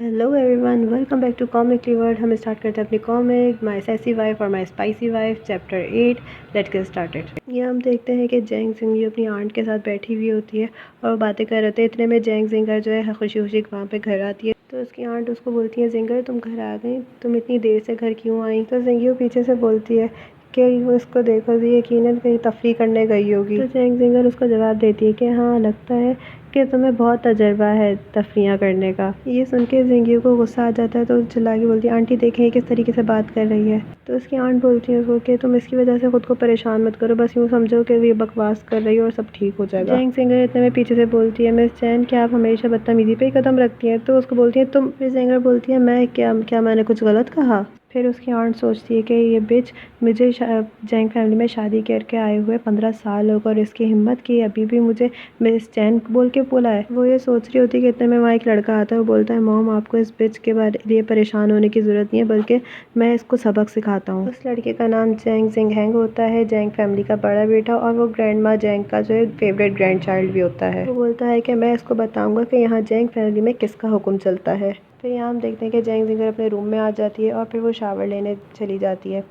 Hello everyone, welcome back to comically world. हम start करते हैं अपनी कॉमिक माई सैसी वाइफ और my spicy wife chapter 8। Let's get started. ये हम देखते हैं कि जैंग जिंग अपनी आंट के साथ बैठी हुई होती है और बातें कर रहे थे। इतने में जैंग जिंगर जो है खुशी खुशी वहाँ पे घर आती है। तो उसकी आंट उसको बोलती है, जिंगर तुम घर आ गई, तुम इतनी देर से घर क्यों आई? तो जिंगी पीछे से बोलती है कि वो इसको देखो जी, यकीनन कहीं तफरी करने गई होगी। तो जैंग जिंगर उसको जवाब देती है कि हाँ, लगता है कि तुम्हें बहुत तजर्बा है तफरियाँ करने का। ये सुन के जिंगी को गुस्सा आ जाता है तो चिल्ला के बोलती है, आंटी देखें किस तरीके से बात कर रही है। तो उसकी आंट बोलती है उसको कि तुम इसकी वजह से खुद को परेशान मत करो, बस यूँ समझो कि ये बकवास कर रही है और सब ठीक हो जाएगा। जैंग सिंगर इतने में पीछे से बोलती है, मिस चैन क्या आप हमेशा बदतमीजी पे ही कदम रखती हैं? तो उसको बोलती है तुम। फिर सिंगर बोलती है, मैं क्या मैंने कुछ गलत कहा? फिर उसकी आंट सोचती है कि ये बिच मुझे जैंग फैमिली में शादी करके आए हुए 15 साल हो गए और इसकी हिम्मत की अभी भी मुझे मिस चैन बोल के बोला है। वो ये सोच रही होती है कि इतने में वहाँ एक लड़का आता है। वो बोलता है, मॉम आपको इस बिच के बारे लिए परेशान होने की ज़रूरत नहीं है, बल्कि मैं इसको सबक सिखाता हूँ। उस लड़के का नाम जैंग जिंग होता है, जैंग फैमिली का बड़ा बेटा, और वो ग्रैंड माँ जैंग का जो है फेवरेट ग्रैंड चाइल्ड भी होता है। वो बोलता है कि मैं इसको बताऊँगा कि यहाँ जैंग फैमिली में किसका हुक्म चलता है। फिर यहाँ हम देखते हैं कि जैंग जिंगर अपने रूम में आ जाती है और फिर वो शावर लेने चली जाती है।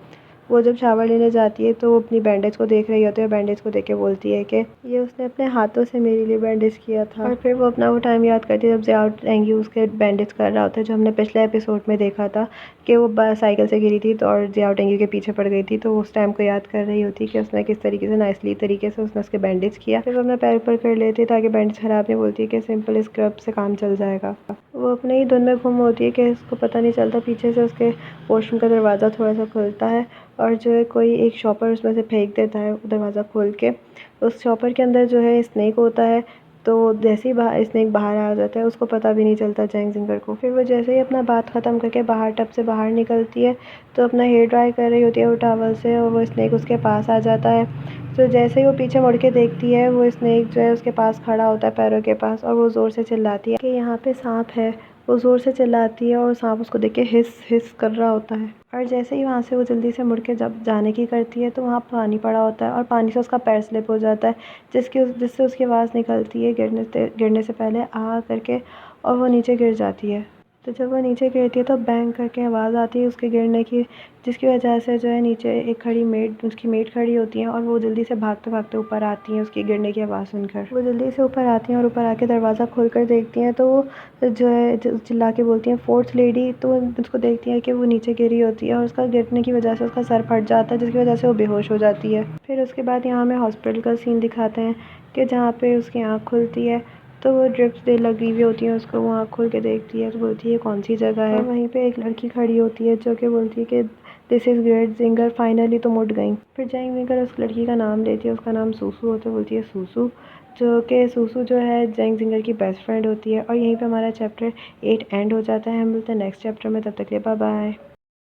वो जब शावर लेने जाती है तो वो अपनी बैंडेज को देख रही होती है। बैंडेज को देख के बोलती है कि ये उसने अपने हाथों से मेरे लिए बैंडेज किया था। और फिर वो अपना वो टाइम याद करती है जब ज़ियाओ टेंगी उसके बैंडेज कर रहा होता है, जो हमने पिछले एपिसोड में देखा था कि वो साइकिल से गिरी थी तो और ज़ियाओ टेंगी के पीछे पड़ गई थी। तो उस टाइम को याद कर रही होती कि उसने किस तरीके से नाइसली तरीके से उसने उसके बैंडेज किया। फिर वो अपना पैर ऊपर कर लेती है ताकि बैंडेज ख़राब नहीं। बोलती है कि सिंपल स्क्रब से काम चल जाएगा। वो अपने ही धुन में गुम होती है कि उसको पता नहीं चलता पीछे से उसके वॉशरूम का दरवाज़ा थोड़ा सा खुलता है और जो है कोई एक शॉपर उसमें से फेंक देता है दरवाज़ा खोल के। उस शॉपर के अंदर जो है स्नेक होता है। तो जैसे ही बाहर स्नेक बाहर आ जाता है उसको पता भी नहीं चलता जैंग जिंगर को। फिर वो जैसे ही अपना बात ख़त्म करके बाहर टब से बाहर निकलती है तो अपना हेयर ड्राई कर रही होती है वो टॉवल से, और वो स्नेक उसके पास आ जाता है। तो जैसे ही वो पीछे मुड़ के देखती है वो स्नेक जो है उसके पास खड़ा होता है पैरों के पास, और वो ज़ोर से चिल्लाती है कि यहाँ पे सांप है। वो ज़ोर से चिल्लाती है और सांप उसको देख के हिस हिस कर रहा होता है। और जैसे ही वहाँ से वो जल्दी से मुड़ के जब जाने की करती है तो वहाँ पानी पड़ा होता है और पानी से उसका पैर स्लिप हो जाता है, जिससे उसकी आवाज़ निकलती है गिरने से पहले आ करके, और वो नीचे गिर जाती है। तो जब वो नीचे गिरती है तो बैंग करके आवाज़ आती है उसके गिरने की, जिसकी वजह से जो है नीचे एक खड़ी मेड उसकी मेड खड़ी होती है और वो जल्दी से भागते भागते ऊपर आती हैं उसकी गिरने की आवाज़ सुनकर। वो जल्दी से ऊपर आती हैं और ऊपर आके दरवाज़ा खोल कर देखती हैं तो वो जो है चिल्ला के बोलती हैं, फोर्थ लेडी। तो उसको देखती है कि वो नीचे गिरी होती है और उसका गिरने की वजह से उसका सर फट जाता है, जिसकी वजह से वो बेहोश हो जाती है। फिर उसके बाद यहाँ हमें हॉस्पिटल का सीन दिखाते हैं कि जहाँ पे उसकी आँख खुलती है तो वो ड्रिप्स दे लगी हुई होती हैं उसको। वो आँख खोल के देखती है तो बोलती है कौन सी जगह है। और वहीं पे एक लड़की खड़ी होती है जो कि बोलती है कि this is great ginger, finally तुम उठ गई। फिर जैंग जिंगर उस लड़की का नाम लेती है, उसका नाम सूसू होता है। बोलती है सूसू, जो कि सूसू जो है जैंग जिंगर की बेस्ट फ्रेंड होती है। और यहीं पे हमारा चैप्टर 8 एंड हो जाता है। हम मिलते हैं नेक्स्ट चैप्टर में, तब तक के लिए बाय बाय।